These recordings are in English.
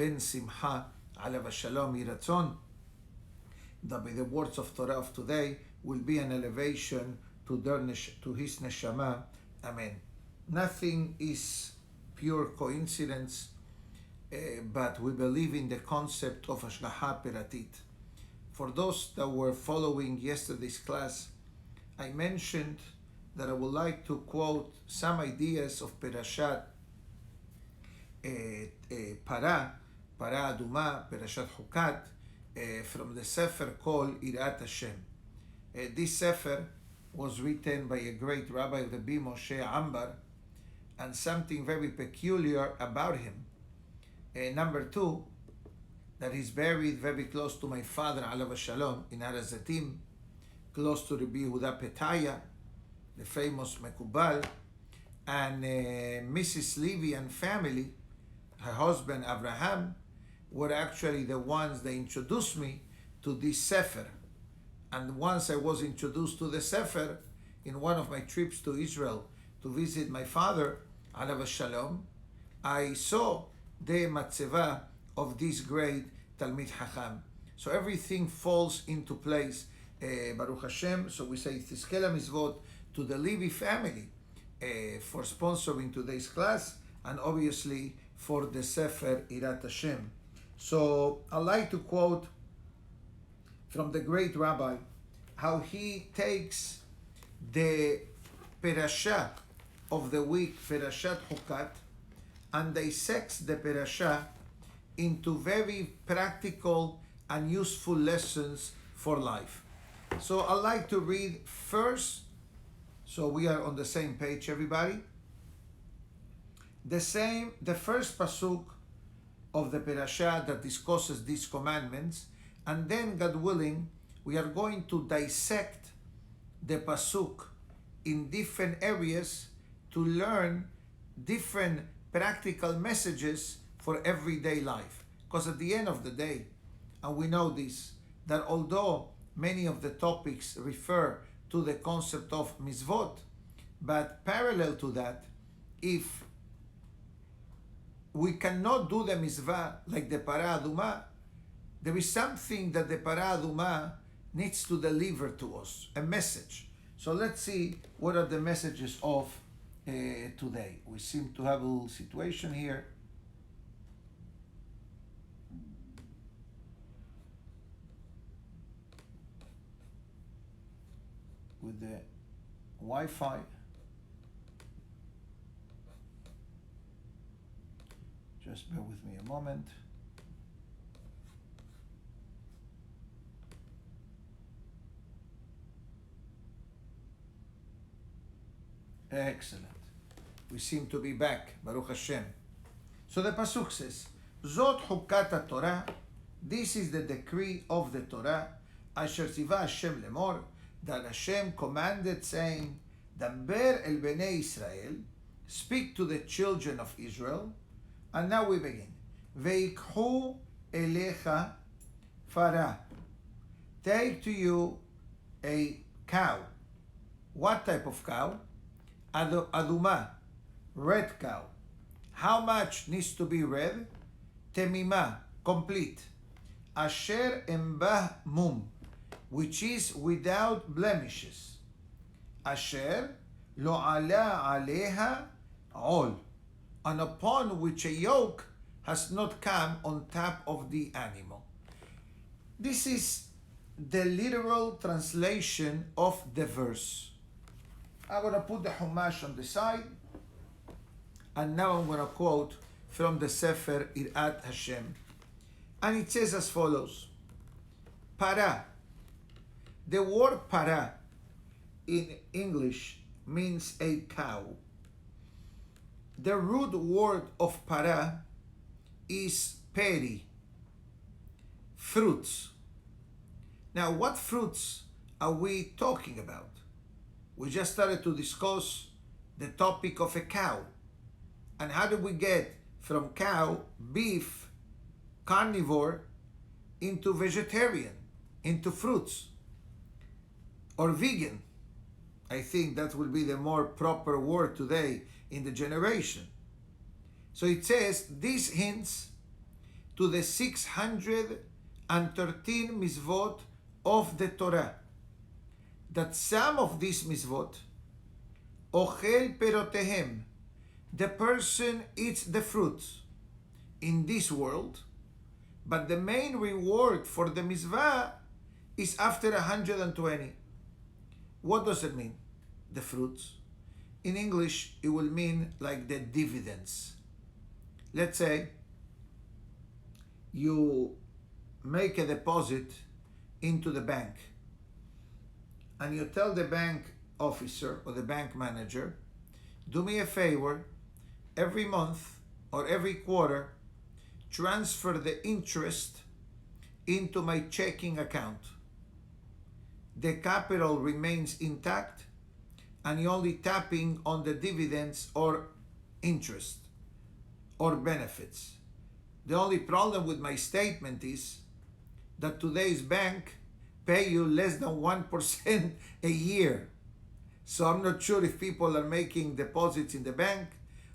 ben Simcha alav shalom yiratzon, that by the words of Torah of today will be an elevation to his neshama. Amen. Nothing is pure coincidence, but we believe in the concept of Hashgacha Peratit. For those that were following yesterday's class, I mentioned that I would like to quote some ideas of Perashat Para Aduma, Perashat Hukat, from the Sefer called Irat Hashem. This Sefer was written by a great Rabbi, Rabbi Moshe Ambar, and something very peculiar about him. Number two, that he's buried very close to my father, alav shalom, in Har HaZitim, close to Rabbi Yehuda Petaya, the famous Mekubal, and Mrs. Levy and family, her husband Abraham, were actually the ones that introduced me to this Sefer. And once I was introduced to the Sefer, in one of my trips to Israel to visit my father, alav shalom, I saw the matzeva of this great Talmid Chacham. So everything falls into place, Baruch Hashem. So we say Tizke Lamizvot to the Levy family for sponsoring today's class, and obviously for the Sefer Irat Hashem. So I like to quote from the great rabbi how he takes the Perashah of the week, Perashat Hukat, and dissects the Perashah into very practical and useful lessons for life. So I'd like to read first, so we are on the same page, everybody. The first pasuk of the Perashah that discusses these commandments, and then, God willing, we are going to dissect the pasuk in different areas to learn different practical messages for everyday life. Because at the end of the day, and we know this, that although many of the topics refer to the concept of mitzvot, but parallel to that, if we cannot do the mitzvah like the Para Aduma, there is something that the Para Aduma needs to deliver to us, a message. So let's see what are the messages of today. We seem to have a little situation here. With the Wi-Fi. Just bear with me a moment. Excellent. We seem to be back, Baruch Hashem. So the pasuk says, Zot hukat Torah, this is the decree of the Torah, asher tziva Hashem lemor, that Hashem commanded, saying, Daber el bnei Israel, speak to the children of Israel. And now we begin. Veikhu elecha farah, take to you a cow. What type of cow? Aduma, red cow. How much needs to be red? Temima, complete. Asher embah mum, which is without blemishes. Asher lo ala aleha ol, and upon which a yoke has not come on top of the animal. This is the literal translation of the verse. I'm going to put the Humash on the side, and now I'm going to quote from the Sefer Irat Hashem. And it says as follows, Para. The word para in English means a cow. The root word of para is peri, fruits. Now, what fruits are we talking about? We just started to discuss the topic of a cow. And how do we get from cow, beef, carnivore, into vegetarian, into fruits, or vegan? I think that will be the more proper word today in the generation. So it says, this hints to the 613 mitzvot of the Torah, that some of these mitzvot, ochel perotehem, the person eats the fruits in this world, but the main reward for the mitzvah is after 120. What does it mean, the fruits? In English, it will mean like the dividends. Let's say you make a deposit into the bank and you tell the bank officer or the bank manager, do me a favor, every month or every quarter, transfer the interest into my checking account. The capital remains intact and you're only tapping on the dividends or interest or benefits. The only problem with my statement is that today's bank pay you less than 1% a year. So I'm not sure if people are making deposits in the bank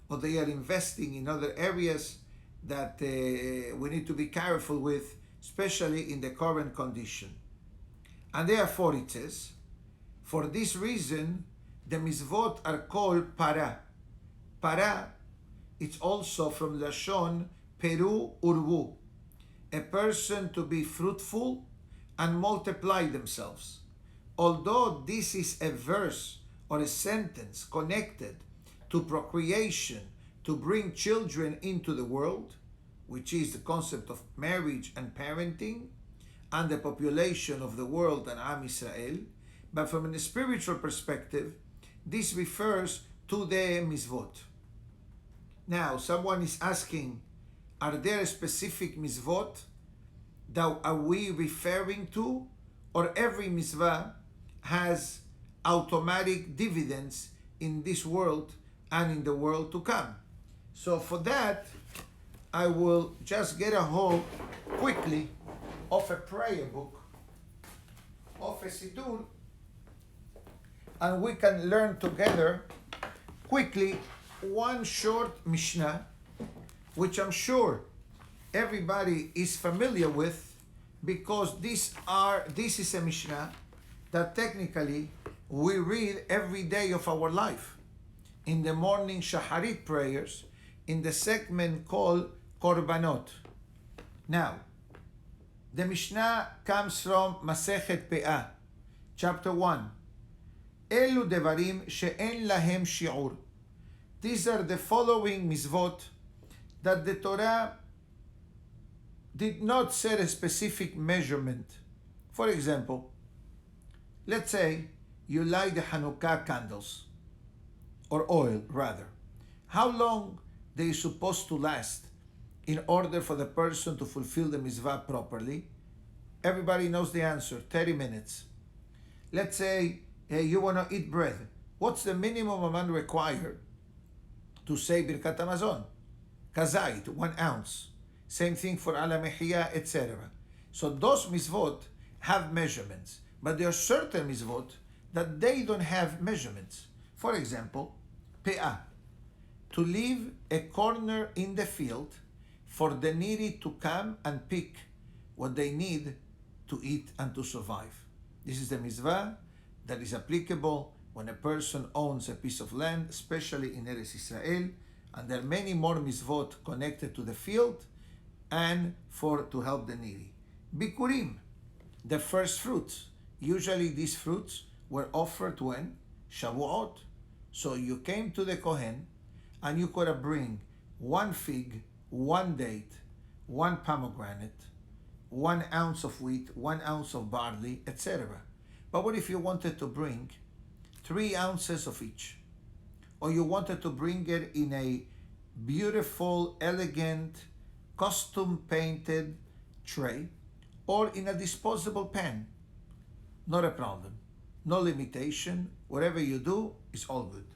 or they are investing in other areas that we need to be careful with, especially in the current condition. And therefore it says, for this reason, the mitzvot are called para. Para, it's also from Lashon Peru Urbu, a person to be fruitful and multiply themselves. Although this is a verse or a sentence connected to procreation, to bring children into the world, which is the concept of marriage and parenting, and the population of the world and Am Israel, but from a spiritual perspective, this refers to the mitzvot. Now, someone is asking, are there specific mitzvot that are we referring to, or every mitzvah has automatic dividends in this world and in the world to come? So for that, I will just get a hold quickly of a prayer book, of a siddur, and we can learn together quickly one short Mishnah, which I'm sure everybody is familiar with, because this is a Mishnah that technically we read every day of our life. In the morning Shaharit prayers, in the segment called Korbanot. Now, the Mishnah comes from Masechet Pe'ah, chapter 1. Elu devarim she'en lahem shi'ur. These are the following mitzvot that the Torah did not set a specific measurement. For example, let's say you light the Hanukkah candles, or oil rather. How long they are supposed to last in order for the person to fulfill the mitzvah properly? Everybody knows the answer, 30 minutes. Let's say you want to eat bread. What's the minimum amount required to say Birkat Hamazon? Kazait, 1 ounce. Same thing for Ala Mehiyah, etc. So those mitzvot have measurements, but there are certain mitzvot that they don't have measurements. For example, Pe'ah, to leave a corner in the field for the needy to come and pick what they need to eat and to survive. This is the mitzvah that is applicable when a person owns a piece of land, especially in Eretz Israel, and there are many more mitzvot connected to the field and to help the needy. Bikurim, the first fruits. Usually these fruits were offered when? Shavuot. So you came to the Kohen and you could bring 1 fig, 1 date, 1 pomegranate, 1 ounce of wheat, 1 ounce of barley, etc. But what if you wanted to bring 3 ounces of each? Or you wanted to bring it in a beautiful, elegant, custom-painted tray, or in a disposable pan? Not a problem. No limitation. Whatever you do is all good.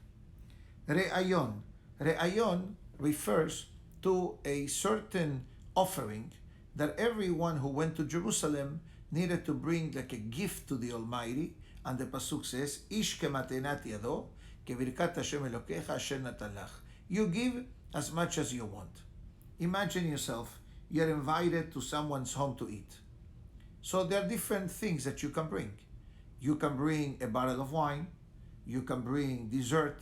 Re'ayon. Re'ayon refers to a certain offering that everyone who went to Jerusalem needed to bring like a gift to the Almighty. And the pasuk says, Ish kematenat yado, kevirkat Hashem Elokecha asher natan lach. You give as much as you want. Imagine yourself, you're invited to someone's home to eat. So there are different things that you can bring. You can bring a bottle of wine, you can bring dessert,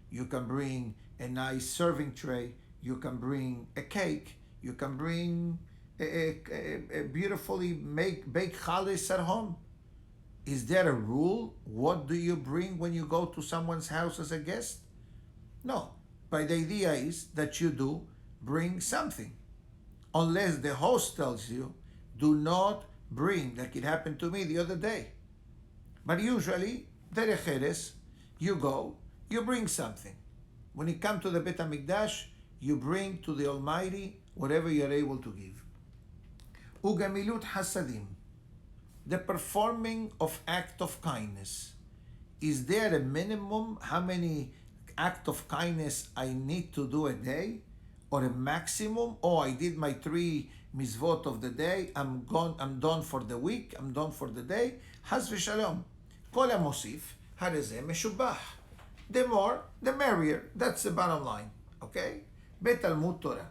you can bring a nice serving tray, you can bring a cake, you can bring a beautifully baked challis at home. Is there a rule? What do you bring when you go to someone's house as a guest? No. But the idea is that you do bring something. Unless the host tells you, do not bring, like it happened to me the other day. But usually, derech eretz, you go, you bring something. When you come to the Bet HaMikdash, you bring to the Almighty whatever you're able to give. Ugamilut hasadim, the performing of act of kindness. Is there a minimum how many act of kindness I need to do a day? Or a maximum? Oh, I did my 3 mitzvot of the day, I'm done for the week, I'm done for the day. Haz v'shalom. Kol hamosif, harezeh meshubach. The more, the merrier. That's the bottom line. Okay? Bet Talmud Torah.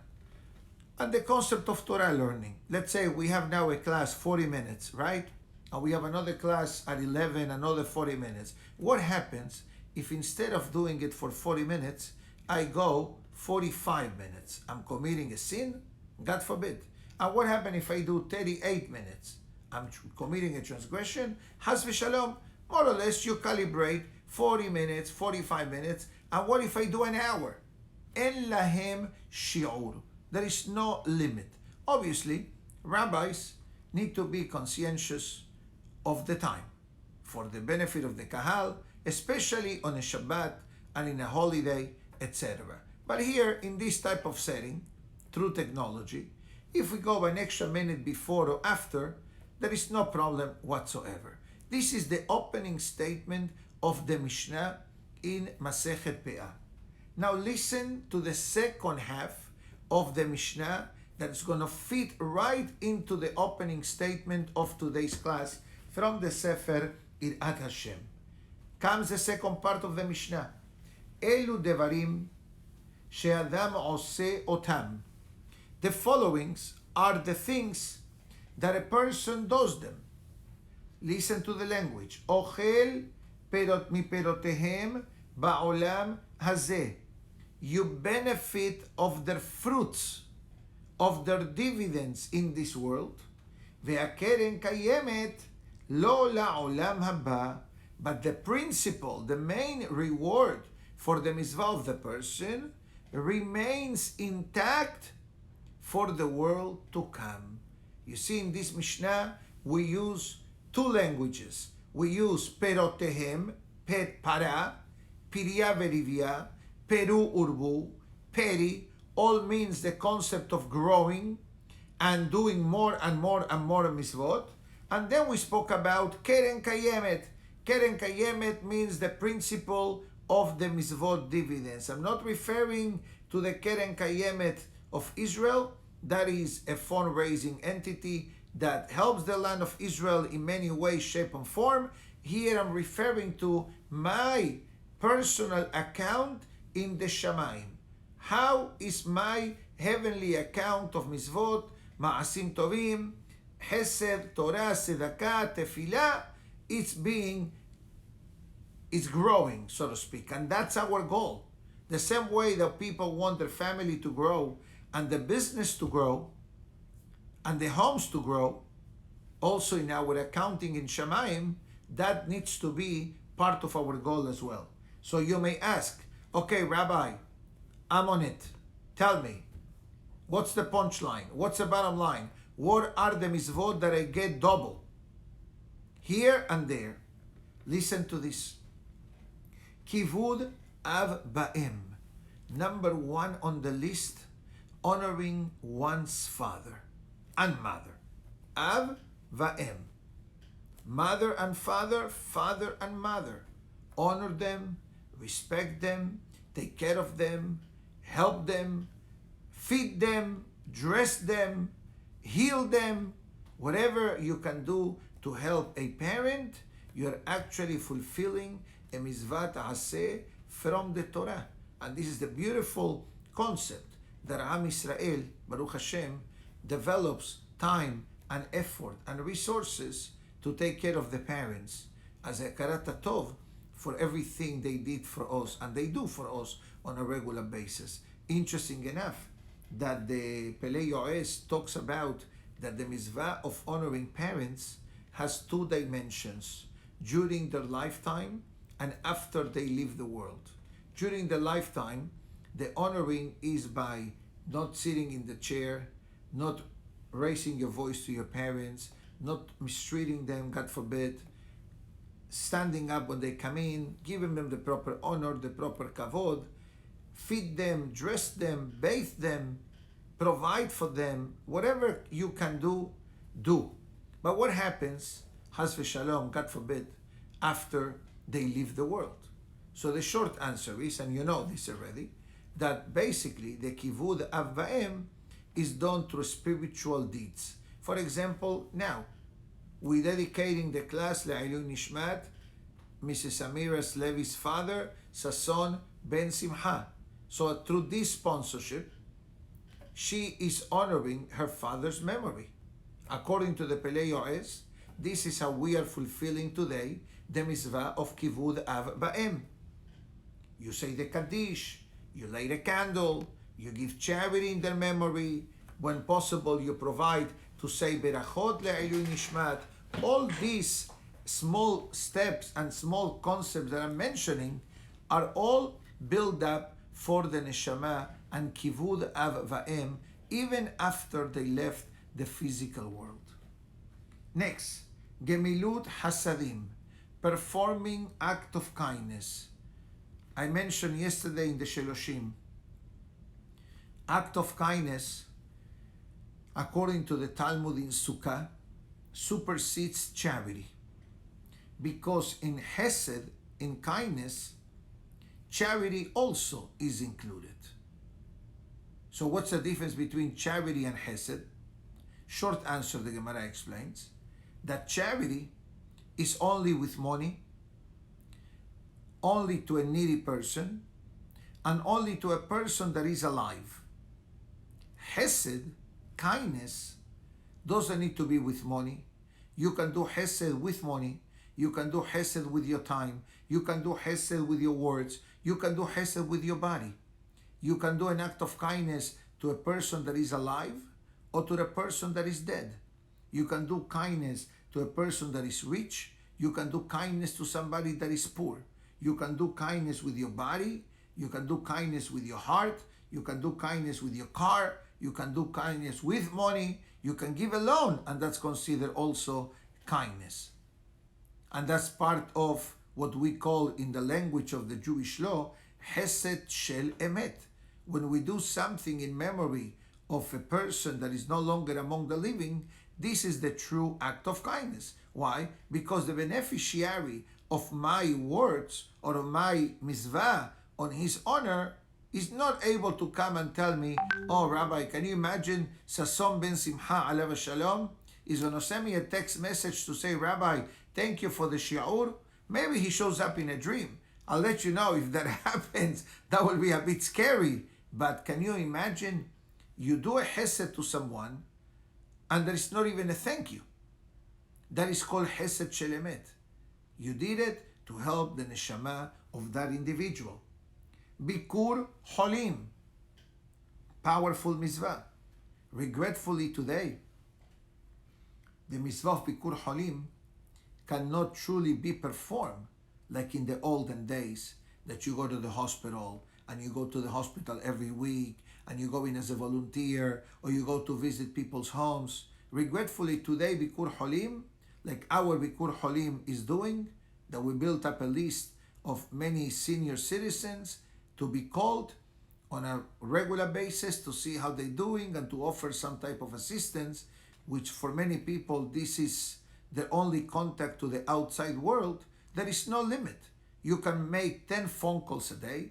And the concept of Torah learning. Let's say we have now a class 40 minutes, right? And we have another class at 11, another 40 minutes. What happens if instead of doing it for 40 minutes, I go 45 minutes? I'm committing a sin? God forbid. And what happens if I do 38 minutes? I'm committing a transgression? Haz v'shalom. More or less, you calibrate 40 minutes, 45 minutes. And what if I do an hour? En lahem shi'ur. There is no limit. Obviously, rabbis need to be conscientious of the time for the benefit of the kahal, especially on a Shabbat and in a holiday, etc. But here, in this type of setting, through technology, if we go an extra minute before or after, there is no problem whatsoever. This is the opening statement of the Mishnah in Masechet Pe'ah. Now listen to the second half of the Mishnah that is going to fit right into the opening statement of today's class from the Sefer Irat Hashem. Comes the second part of the Mishnah. Elu devarim she'adam oseh otam. The followings are the things that a person does them. Listen to the language. Ochel perot miperotehem ba'olam hazeh. You benefit of their fruits, of their dividends in this world. Ve'akeren kayemet lo la'olam haba. But the principle, the main reward for the mitzvah of the person remains intact for the world to come. You see, in this Mishnah, we use 2 languages. We use perotehem, pet para, piria verivia, peru urbu, peri, all means the concept of growing and doing more and more and more mitzvot. And then we spoke about keren kayemet. Keren kayemet means the principle of the mitzvot dividends. I'm not referring to the keren kayemet of Israel. That is a fundraising entity that helps the land of Israel in many ways, shape, and form. Here I'm referring to my personal account in the Shamayim. How is my heavenly account of mitzvot, ma'asim tovim, chesed, Torah, tzedakah, tefillah, it's growing, so to speak. And that's our goal. The same way that people want their family to grow and the business to grow and the homes to grow, also in our accounting in Shamayim, that needs to be part of our goal as well. So you may ask, okay, Rabbi, I'm on it. Tell me, what's the punchline? What's the bottom line? What are the mitzvot that I get double? Here and there. Listen to this. Kivud av ba'em. Number 1 on the list, honoring one's father and mother. Av va'em. Mother and father, father and mother. Honor them, respect them, take care of them, help them, feed them, dress them, heal them. Whatever you can do to help a parent, you're actually fulfilling a mitzvah ta'aseh from the Torah. And this is the beautiful concept that Am Israel, Baruch Hashem, develops time and effort and resources to take care of the parents as a karat tov for everything they did for us and they do for us on a regular basis. Interesting enough that the Pelei Yoes talks about that the mitzvah of honoring parents has two dimensions: during their lifetime and after they leave the world. During the lifetime, the honoring is by not sitting in the chair, not raising your voice to your parents, not mistreating them, God forbid, standing up when they come in, giving them the proper honor, the proper kavod, feed them, dress them, bathe them, provide for them, whatever you can do, do. But what happens, Haz v'shalom, God forbid, after they leave the world? So the short answer is, and you know this already, that basically the kivud av va'em is done through spiritual deeds. For example, now, we're dedicating the class Le'ilui Nishmat, Mrs. Amira's Levi's father, Sason Ben Simcha. So through this sponsorship, she is honoring her father's memory. According to the Pelei Yoes, this is how we are fulfilling today the mitzvah of kivud av ba'em. You say the Kaddish, you light a candle, you give charity in their memory. When possible, you provide to say berachot le'ilui nishmat. All these small steps and small concepts that I'm mentioning are all built up for the neshama and kivud av va'em even after they left the physical world. Next, gemilut hasadim, performing act of kindness. I mentioned yesterday in the Sheloshim, act of kindness, according to the Talmud in Sukkah, supersedes charity. Because in Hesed, in kindness, charity also is included. So what's the difference between charity and Hesed? Short answer, the Gemara explains, that charity is only with money, only to a needy person, and only to a person that is alive. Hesed, kindness, doesn't need to be with money. You can do Hesed with money. You can do Hesed with your time. You can do Hesed with your words. You can do Hesed with your body. You can do an act of kindness to a person that is alive or to the person that is dead. You can do kindness to a person that is rich. You can do kindness to somebody that is poor. You can do kindness with your body. You can do kindness with your heart. You can do kindness with your car. You can do kindness with money. You can give a loan, and that's considered also kindness. And that's part of what we call in the language of the Jewish law, Hesed Shel Emet. When we do something in memory of a person that is no longer among the living, this is the true act of kindness. Why? Because the beneficiary of my words or of my mitzvah on his honor is not able to come and tell me, oh, Rabbi, can you imagine Sason ben Simcha alav shalom is going to send me a text message to say, Rabbi, thank you for the shi'ur. Maybe he shows up in a dream. I'll let you know if that happens. That will be a bit scary. But can you imagine you do a hesed to someone and there is not even a thank you? That is called hesed shel emet. You did it to help the neshama of that individual. Bikur Holim, powerful mitzvah. Regretfully today, the mitzvah of Bikur Holim cannot truly be performed like in the olden days, that you go to the hospital and you go to the hospital every week and you go in as a volunteer or you go to visit people's homes. Regretfully today, Bikur Holim, like our Bikur Holim is doing, that we built up a list of many senior citizens to be called on a regular basis to see how they're doing and to offer some type of assistance, which for many people, this is the only contact to the outside world. There is no limit. You can make 10 phone calls a day.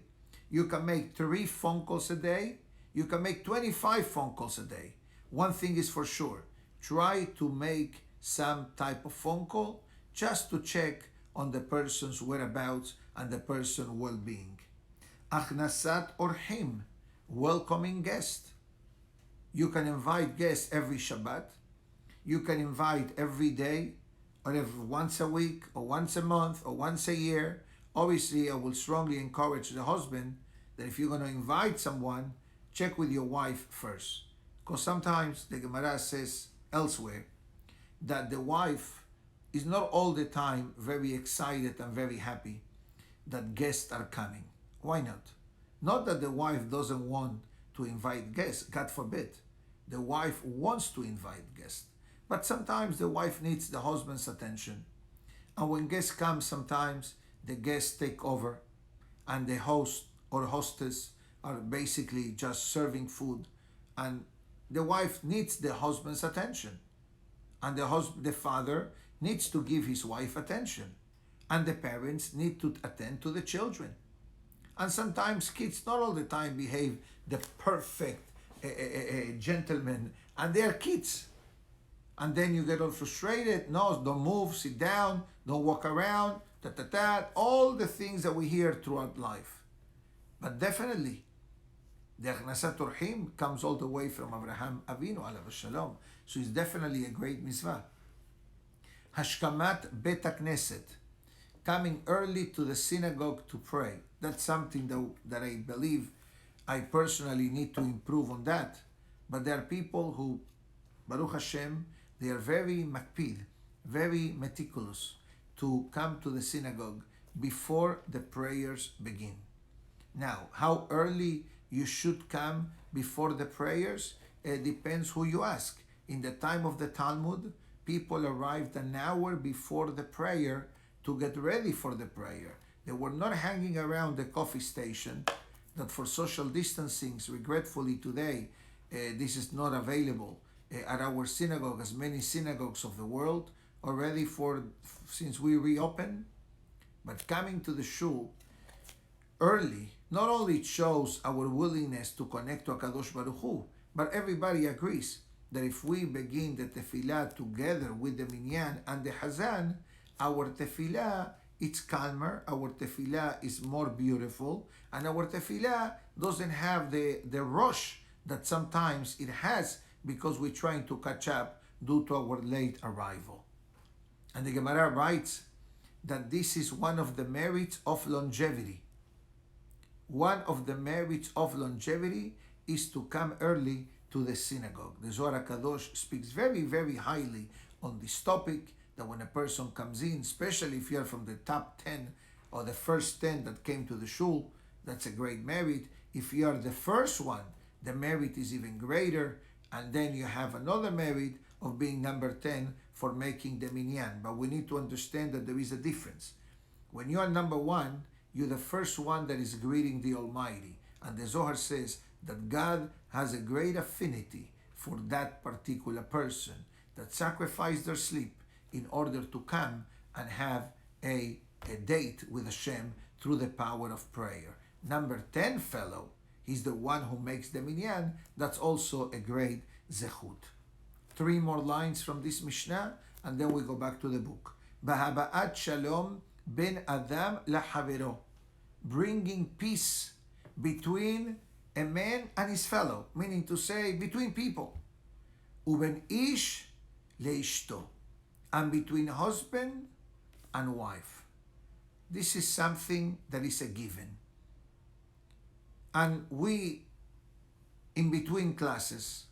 You can make 3 phone calls a day. You can make 25 phone calls a day. One thing is for sure, try to make some type of phone call just to check on the person's whereabouts and the person's well-being. Achnasat orhim, welcoming guest. You can invite guests every Shabbat. You can invite every day, or once a week, or once a month, or once a year. Obviously, I will strongly encourage the husband that if you're going to invite someone, check with your wife first. Because sometimes the Gemara says elsewhere that the wife is not all the time very excited and very happy that guests are coming. Why not? Not that the wife doesn't want to invite guests, God forbid. The wife wants to invite guests. But sometimes the wife needs the husband's attention. And when guests come, sometimes the guests take over and the host or hostess are basically just serving food. And the wife needs the husband's attention. And the father needs to give his wife attention. And the parents need to attend to the children. And sometimes kids not all the time behave the perfect gentleman, and they are kids. And then you get all frustrated. No, don't move, sit down, don't walk around, all the things that we hear throughout life. But definitely, the Achnasat Orhim comes all the way from Avraham Avinu, alav shalom. So it's definitely a great mitzvah. Hashkamat Bet HaKnesset, coming early to the synagogue to pray. That's something that I believe I personally need to improve on that. But there are people who, Baruch Hashem, they are very makpid, very meticulous to come to the synagogue before the prayers begin. Now, how early you should come before the prayers depends who you ask. In the time of the Talmud, people arrived an hour before the prayer to get ready for the prayer. They were not hanging around the coffee station, that for social distancing, regretfully today, this is not available at our synagogue, as many synagogues of the world already since we reopened. But coming to the shul early, not only it shows our willingness to connect to HaKadosh Baruch Hu, but everybody agrees that if we begin the tefillah together with the minyan and the hazan, our tefillah, it's calmer, our tefillah is more beautiful, and our tefillah doesn't have the rush that sometimes it has because we're trying to catch up due to our late arrival. And the Gemara writes that this is one of the merits of longevity. One of the merits of longevity is to come early to the synagogue. The Zohar HaKadosh speaks very, very highly on this topic, that when a person comes in, especially if you're from the top 10 or the first 10 that came to the shul, that's a great merit. If you are the first one, the merit is even greater. And then you have another merit of being number 10 for making the minyan. But we need to understand that there is a difference. When you are number 1, you're the first one that is greeting the Almighty. And the Zohar says that God has a great affinity for that particular person that sacrificed their sleep in order to come and have a date with Hashem through the power of prayer. Number 10 fellow, he's the one who makes the minyan. That's also a great zechut. 3 more lines from this Mishnah, and then we go back to the book. Bahaba'at shalom ben adam lahavero, bringing peace between a man and his fellow, meaning to say between people. Uben ish leishto, and between husband and wife. This is something that is a given. And we, in between classes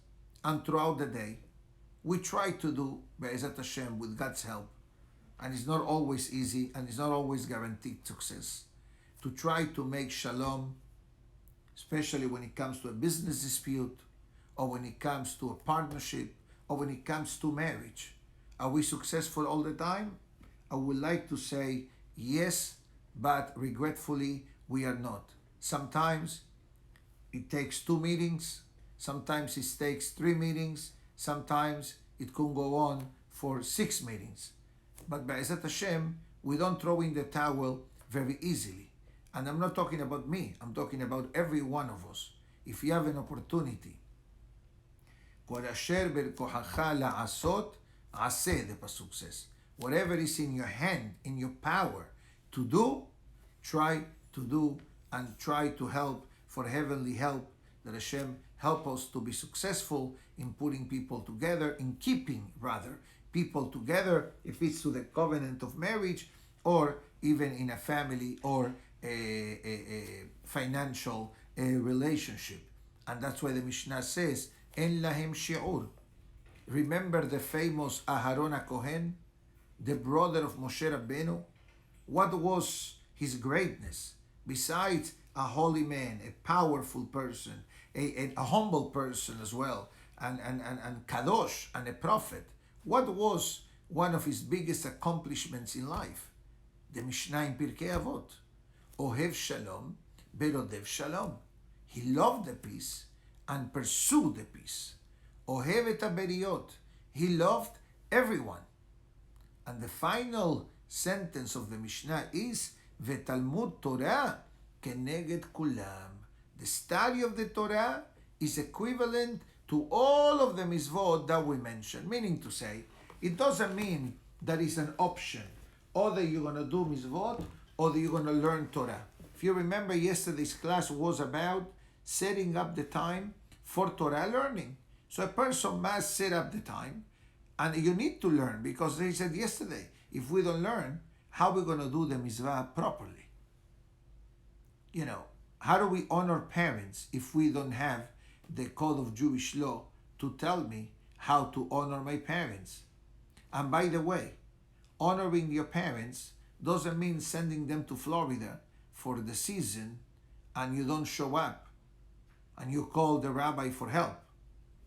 and throughout the day, we try to do, Be'ezat Hashem, with God's help, and it's not always easy and it's not always guaranteed success, to try to make shalom, especially when it comes to a business dispute, or when it comes to a partnership, or when it comes to marriage. Are we successful all the time? I would like to say yes, but regretfully, we are not. Sometimes it takes 2 meetings, sometimes it takes 3 meetings, sometimes it can go on for 6 meetings. But Be'ezat Hashem, we don't throw in the towel very easily. And I'm not talking about me, I'm talking about every one of us. If you have an opportunity, Kol asher berkochacha la'asot, aseh, the pasuk says. Whatever is in your hand, in your power to do, try to do and try to help for heavenly help, that Hashem help us to be successful in putting people together, in keeping, rather, people together, if it's to the covenant of marriage, or even in a family or a financial relationship. And that's why the Mishnah says, En lahem shi'ur. Remember the famous Aharon HaKohen, the brother of Moshe Rabbeinu? What was his greatness? Besides a holy man, a powerful person, a humble person as well, and kadosh, and a prophet. What was one of his biggest accomplishments in life? The Mishnah in Pirkei Avot, Ohev Shalom, Berodev Shalom. He loved the peace and pursued the peace. Ohev et haberiot. He loved everyone. And the final sentence of the Mishnah is Vetalmud Torah keneged kulam. The study of the Torah is equivalent to all of the mitzvot that we mentioned. Meaning to say, it doesn't mean that it's an option. Either you're going to do mitzvot or you're going to learn Torah. If you remember, yesterday's class was about setting up the time for Torah learning. So a person must set up the time, and you need to learn, because they said yesterday, if we don't learn, how are we going to do the mitzvah properly? You know, how do we honor parents if we don't have the code of Jewish law to tell me how to honor my parents? And by the way, honoring your parents doesn't mean sending them to Florida for the season and you don't show up and you call the rabbi for help.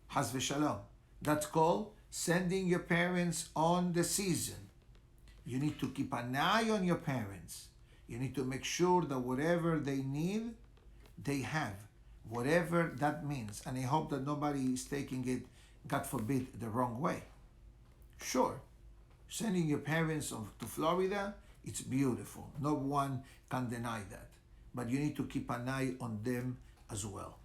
Haz v'shalom. That's called sending your parents on the season. You need to keep an eye on your parents. You need to make sure that whatever they need, they have. Whatever that means. And I hope that nobody is taking it, God forbid, the wrong way. Sure, sending your parents to Florida, it's beautiful. No one can deny that. But you need to keep an eye on them as well.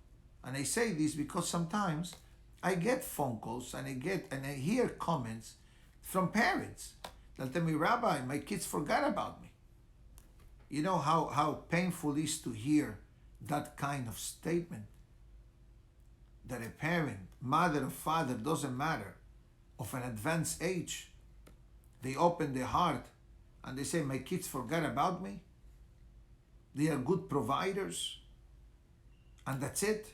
And I say this because sometimes I get phone calls and I hear comments from parents that tell me, Rabbi, my kids forgot about me. You know how painful it is to hear that kind of statement? That a parent, mother or father, doesn't matter, of an advanced age, they open their heart and they say, my kids forgot about me. They are good providers. And that's it.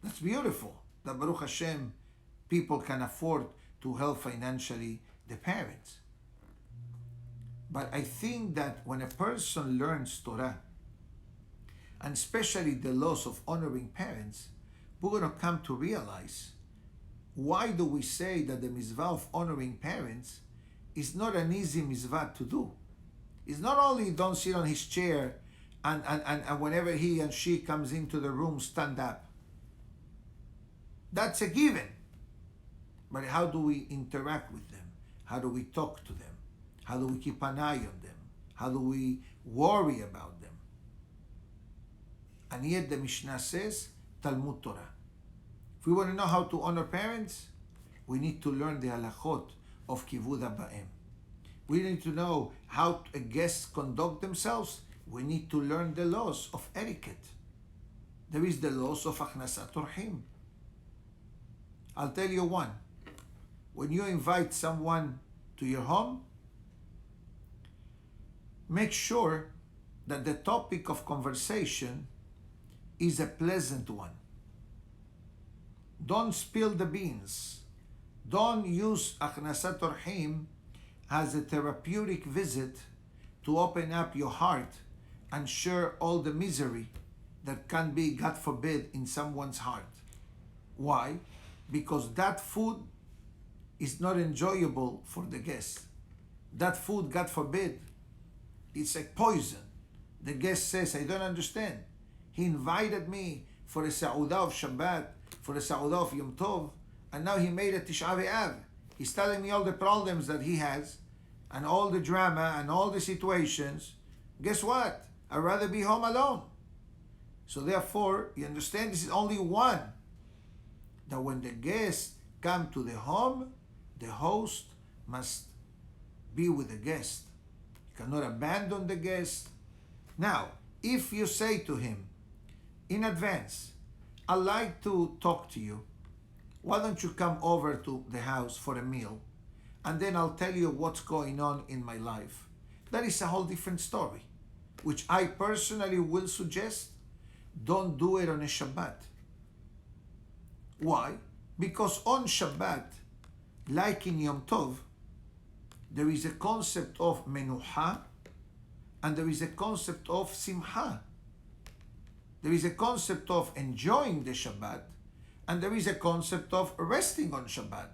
That's beautiful. That Baruch Hashem, people can afford to help financially the parents. But I think that when a person learns Torah, and especially the laws of honoring parents, we're going to come to realize, why do we say that the mitzvah of honoring parents is not an easy mitzvah to do? It's not only don't sit on his chair and whenever he and she comes into the room, stand up. That's a given. But how do we interact with them? How do we talk to them? How do we keep an eye on them? How do we worry about them? And yet the Mishnah says, Talmud Torah. If we want to know how to honor parents, we need to learn the halachot of kivud haba'em. We need to know how guests conduct themselves. We need to learn the laws of etiquette. There is the laws of achnasat orchim. I'll tell you one. When you invite someone to your home, make sure that the topic of conversation is a pleasant one. Don't spill the beans. Don't use achnasat orchim as a therapeutic visit to open up your heart and share all the misery that can be, God forbid, in someone's heart. Why? Because that food is not enjoyable for the guest. That food, God forbid, it's a poison. The guest says, I don't understand. He invited me for a Sa'udah of Shabbat, for a Sa'udah of Yom Tov, and now he made a Tisha B'Av. He's telling me all the problems that he has, and all the drama, and all the situations. Guess what? I'd rather be home alone. So therefore, you understand, this is only one. That when the guests come to the home, the host must be with the guest. You cannot abandon the guest. Now, if you say to him in advance, I'd like to talk to you. Why don't you come over to the house for a meal? And then I'll tell you what's going on in my life. That is a whole different story, which I personally will suggest don't do it on a Shabbat. Why? Because on Shabbat, like in Yom Tov, there is a concept of menucha and there is a concept of simcha. There is a concept of enjoying the Shabbat and there is a concept of resting on Shabbat.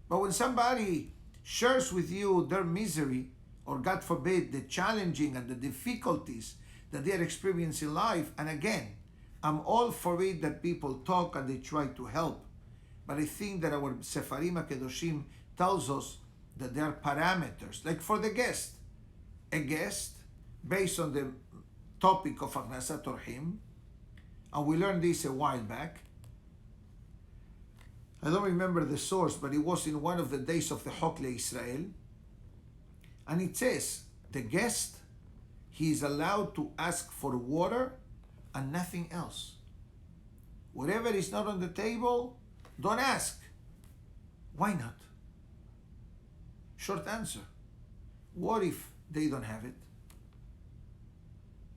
But when somebody shares with you their misery, or God forbid, the challenging and the difficulties that they are experiencing in life, and again, I'm all for it that people talk and they try to help. But I think that our Sefarim HaKedoshim tells us that there are parameters, like for the guest. A guest, based on the topic of Achnasat Orchim, and we learned this a while back. I don't remember the source, but it was in one of the days of the Hokle Israel. And it says, the guest, he is allowed to ask for water and nothing else. Whatever is not on the table, don't ask. Why not? Short answer. What if they don't have it?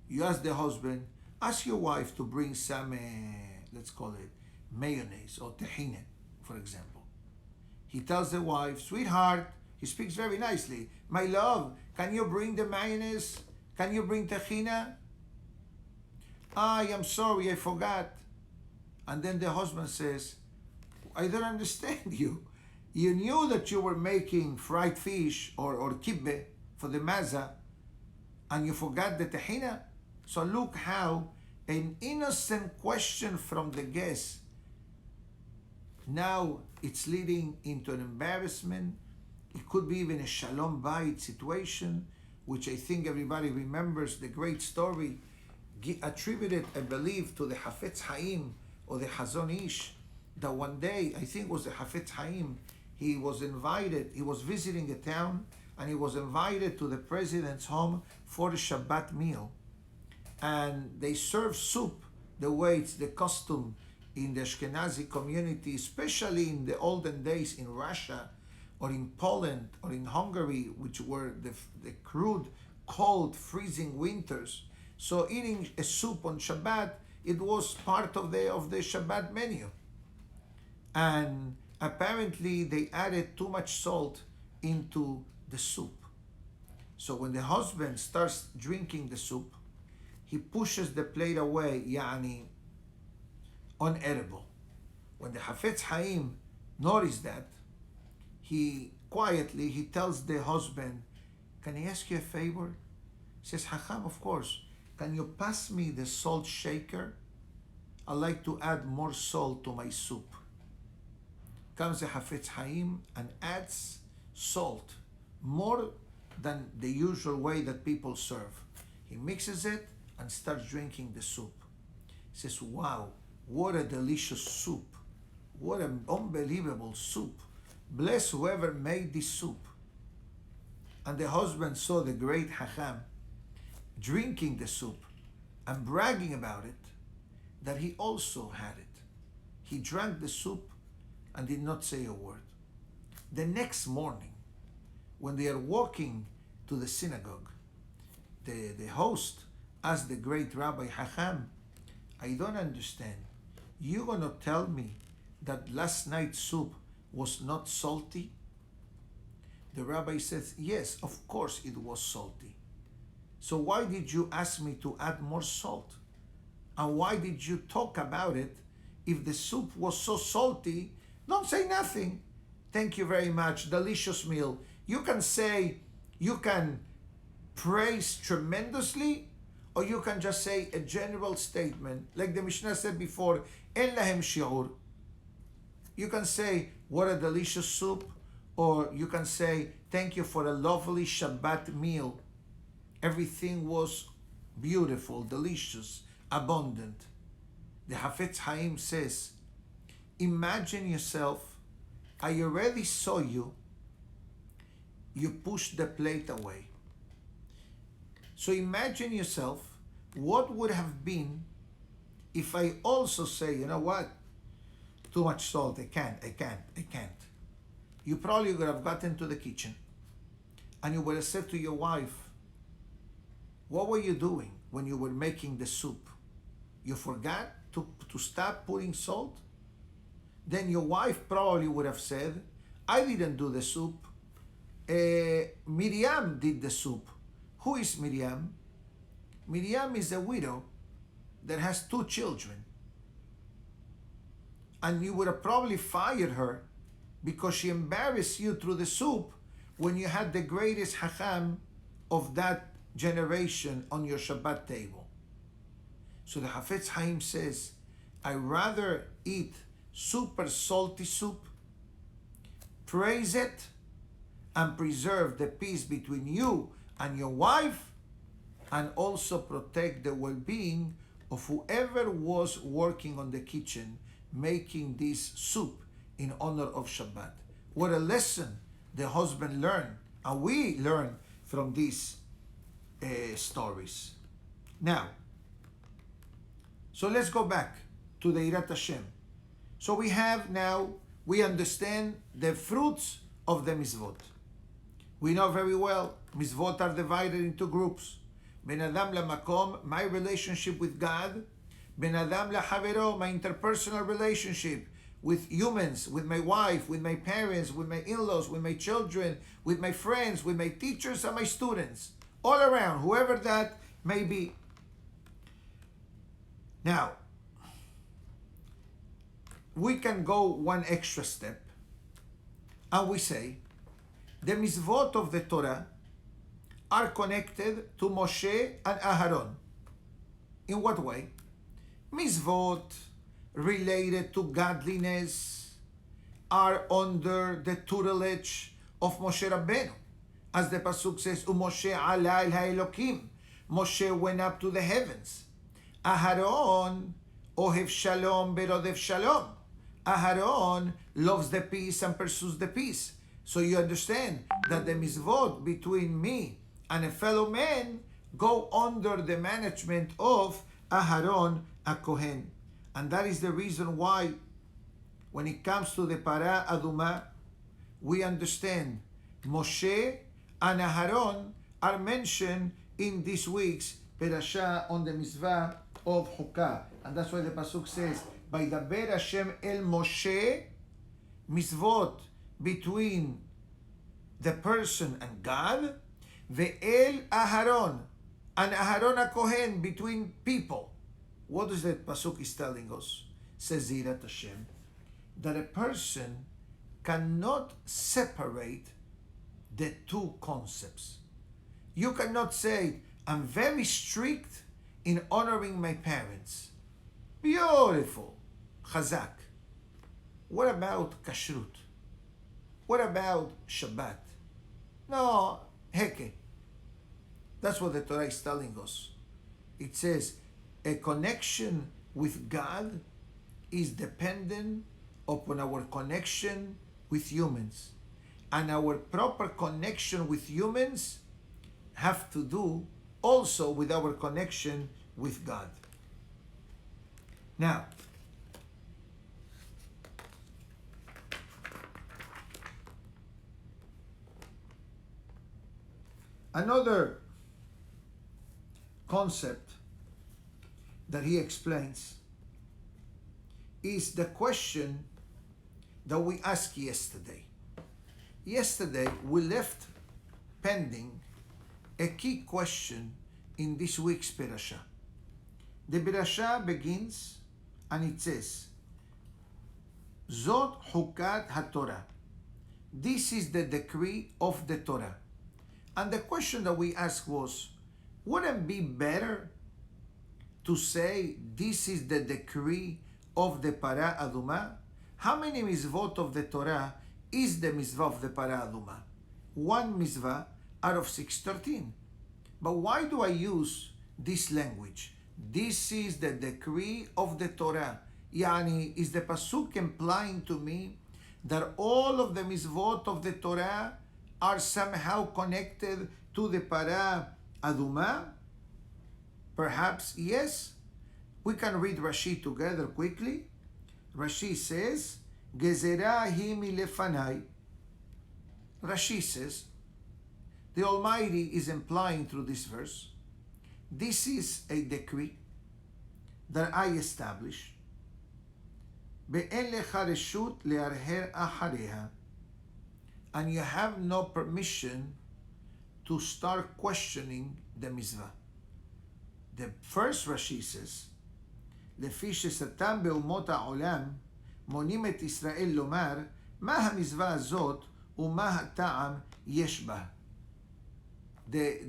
You ask the husband, ask your wife to bring some, let's call it mayonnaise or tahine, for example. He tells the wife, sweetheart, he speaks very nicely, my love, can you bring the mayonnaise? Can you bring tahina? I am sorry, I forgot. And then the husband says, I don't understand you. You knew that you were making fried fish or kibbeh for the maza, and you forgot the tahina? So look how an innocent question from the guest, now it's leading into an embarrassment. It could be even a shalom bayit situation, which I think everybody remembers the great story attributed, I believe, to the Hafetz Haim or the Hazon Ish, that one day, I think it was the Hafetz Haim, he was visiting a town, and he was invited to the president's home for a Shabbat meal. And they serve soup the way it's the custom in the Ashkenazi community, especially in the olden days in Russia or in Poland or in Hungary, which were the crude, cold, freezing winters. So eating a soup on Shabbat, it was part of the Shabbat menu. And apparently they added too much salt into the soup. So when the husband starts drinking the soup, he pushes the plate away, yani unedible. When the Hafetz Haim noticed that, he tells the husband, can I ask you a favor? He says, Hacham, of course. Can you pass me the salt shaker? I like to add more salt to my soup. Comes the Hafetz Haim and adds salt, more than the usual way that people serve. He mixes it and starts drinking the soup. He says, wow, what a delicious soup. What an unbelievable soup. Bless whoever made this soup. And the husband saw the great Hacham drinking the soup and bragging about it, that he also had it. He drank the soup and did not say a word. The next morning, when they are walking to the synagogue, the host asked the great Rabbi Hacham, I don't understand. You gonna tell me that last night's soup was not salty? The rabbi says, yes, of course it was salty. So why did you ask me to add more salt? And why did you talk about it? If the soup was so salty, don't say nothing. Thank you very much, delicious meal. You can praise tremendously, or you can just say a general statement, like the Mishnah said before, En lahem shi'ur. You can say, what a delicious soup, or you can say, thank you for a lovely Shabbat meal. Everything was beautiful, delicious, abundant. The Hafetz Haim says, imagine yourself, I already saw you, you pushed the plate away. So imagine yourself, what would have been if I also say, you know what, too much salt, I can't, you probably would have gotten to the kitchen and you would have said to your wife, what were you doing when you were making the soup? You forgot to stop putting salt? Then your wife probably would have said, I didn't do the soup. Miriam did the soup. Who is Miriam? Miriam is a widow that has 2 children. And you would have probably fired her because she embarrassed you through the soup when you had the greatest hacham of that generation on your Shabbat table. So the Hafetz Haim says, I rather eat super salty soup, praise it, and preserve the peace between you and your wife, and also protect the well-being of whoever was working on the kitchen making this soup in honor of Shabbat. What a lesson the husband learned, and we learn from these stories. Now, so let's go back to the Irat Hashem. So we understand the fruits of the mitzvot. We know very well, mitzvot are divided into groups. Ben Adam lamakom, my relationship with God. Ben Adam lahavero, my interpersonal relationship with humans, with my wife, with my parents, with my in-laws, with my children, with my friends, with my teachers and my students. All around, whoever that may be. Now, we can go one extra step and we say the mitzvot of the Torah are connected to Moshe and Aharon. In what way? Mitzvot related to godliness are under the tutelage of Moshe Rabbeinu. As the Pasuk says, Moshe ala el ha'elokim. Moshe went up to the heavens. Aharon ohev shalom berodev shalom. Aharon loves the peace and pursues the peace. So you understand that the mitzvot between me and a fellow man go under the management of Aharon a Kohen. And that is the reason why when it comes to the Para Aduma, we understand Moshe and Aharon are mentioned in this week's Perashah on the mitzvah of Hukah. And that's why the Pasuk says, by the Ber Hashem el Moshe, mitzvot between the person and God, ve'el Aharon, and Aharon a Kohen between people. What is that Pasuk is telling us? Says Zirat Hashem, that a person cannot separate the two concepts. You cannot say, I'm very strict in honoring my parents. Beautiful. Chazak. What about kashrut? What about Shabbat? No, heke. That's what the Torah is telling us. It says a connection with God is dependent upon our connection with humans. And our proper connection with humans have to do also with our connection with God. Now, another concept that he explains is the question that we asked yesterday. Yesterday, we left pending a key question in this week's Perashah. The Perashah begins and it says, Zot Hukat HaTorah. This is the decree of the Torah. And the question that we asked was, wouldn't it be better to say this is the decree of the Para Aduma? How many mitzvot of the Torah is the mitzvah of the Para Aduma? One mitzvah out of 613. But why do I use this language? This is the decree of the Torah. Yani, is the Pasuk implying to me that all of the mitzvot of the Torah are somehow connected to the Para Aduma? Perhaps yes. We can read Rashi together quickly. Rashi says, Gezerah hi milefanai. Rashi says, the Almighty is implying through this verse, this is a decree that I establish. Be'en lecha reshut leharher achareha. And you have no permission to start questioning the mitzvah. The first Rashi says, לפי שסתם באומות העולם מונים את ישראל לומר מה המצווה הזאת ומה הטעם יש בה. The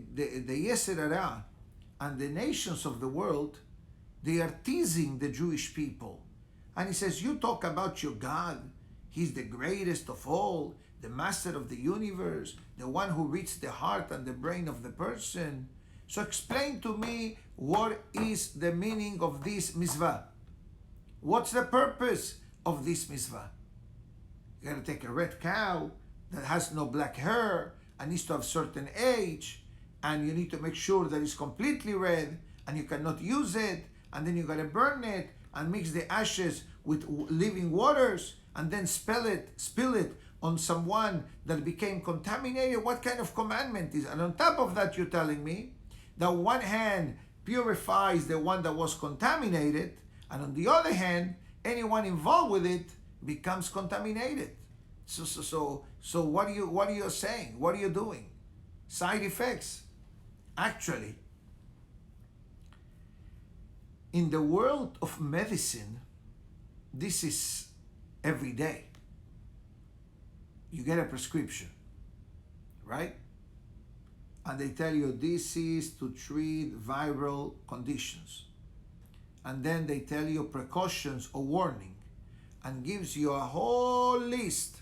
Yetzer Hara and the nations of the world, they are teasing the Jewish people. And he says, you talk about your God. He's the greatest of all, the master of the universe, the one who reads the heart and the brain of the person. So explain to me, what is the meaning of this mitzvah? What's the purpose of this mitzvah? You gotta take a red cow that has no black hair and needs to have certain age, and you need to make sure that it's completely red and you cannot use it, and then you gotta burn it and mix the ashes with living waters and then spill it on someone that became contaminated. What kind of commandment is? And on top of that, you're telling me that one hand purifies the one that was contaminated, and on the other hand, anyone involved with it becomes contaminated. So what are you saying? What are you doing? Side effects. Actually, in the world of medicine, this is every day. You get a prescription, right? And they tell you this is to treat viral conditions. And then they tell you precautions or warning and gives you a whole list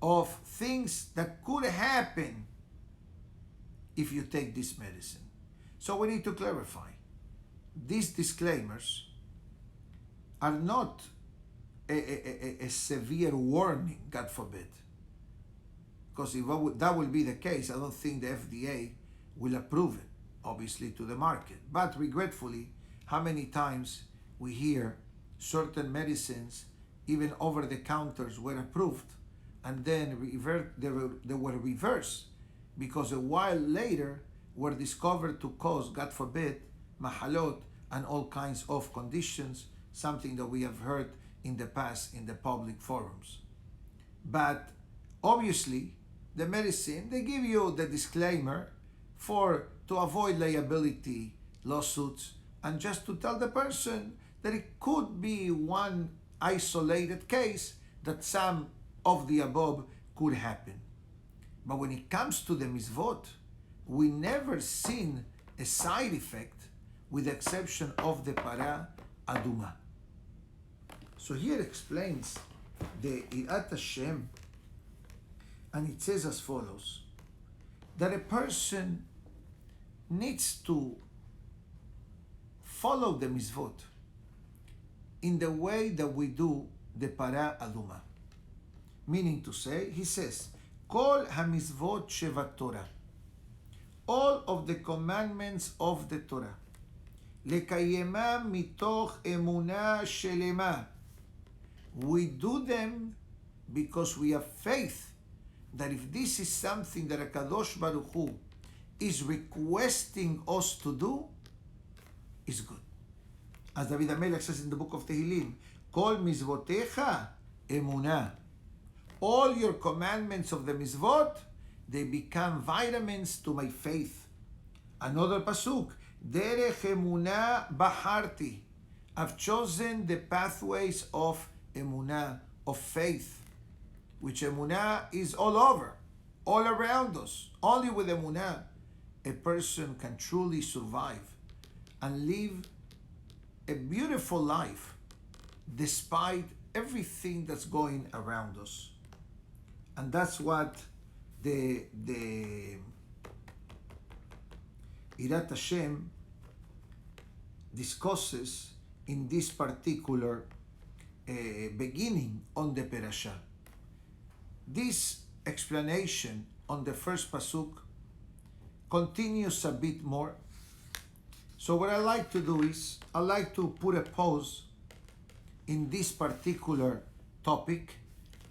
of things that could happen if you take this medicine. So we need to clarify. These disclaimers are not a severe warning, God forbid. Because if that will be the case, I don't think the FDA will approve it, obviously, to the market. But regretfully, how many times we hear certain medicines, even over the counters, were approved and then they were reversed because a while later were discovered to cause, God forbid, mahalot and all kinds of conditions, something that we have heard in the past in the public forums. But obviously, the medicine, they give you the disclaimer to avoid liability lawsuits and just to tell the person that it could be one isolated case that some of the above could happen. But when it comes to the mitzvot, we never seen a side effect with the exception of the para aduma. So here explains the Irat Hashem, and it says as follows, that a person needs to follow the mitzvot in the way that we do the para aduma. Meaning to say, he says, Kol ha-mitzvot shevat Torah, all of the commandments of the Torah, lekayemam mitoch emunah shelema, we do them because we have faith that if this is something that HaKadosh Baruch Hu is requesting us to do, is good. As David HaMelech says in the book of Tehillim, Kol mizvotecha emunah. All your commandments of the mitzvot, they become vitamins to my faith. Another pasuk, Derech emunah baharti. I've chosen the pathways of emunah, of faith, which emunah is all over, all around us. Only with emunah, a person can truly survive and live a beautiful life despite everything that's going around us. And that's what the Irat Hashem discusses in this particular beginning on the parasha. This explanation on the first pasuk continues a bit more. So what I like to do is, I like to put a pause in this particular topic,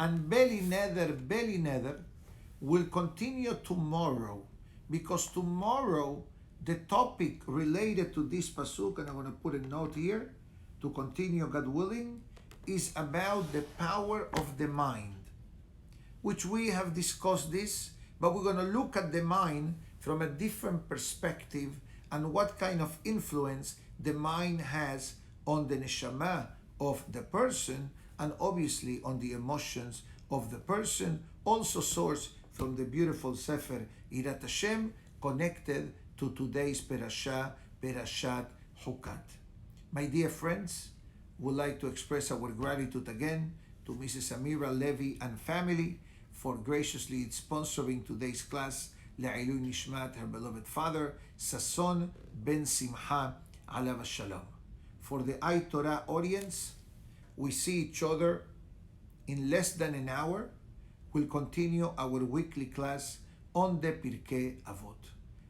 and Beli Neder will continue tomorrow, because tomorrow the topic related to this pasuk, and I'm going to put a note here to continue, God willing, is about the power of the mind, which we have discussed this, but we're going to look at the mind from a different perspective and what kind of influence the mind has on the neshama of the person, and obviously on the emotions of the person, also sourced from the beautiful Sefer Irat Hashem, connected to today's Perashat Hukat. My dear friends, would like to express our gratitude again to Mrs. Amira Levy and family for graciously sponsoring today's class, Le'ilui Nishmat, her beloved father, Sason Ben Simcha, Alav Shalom. For the iTorah audience, we see each other in less than an hour. We'll continue our weekly class on the Pirkei Avot.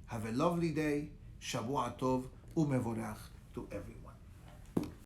Have a lovely day, Shavua Tov Umevorach to everyone.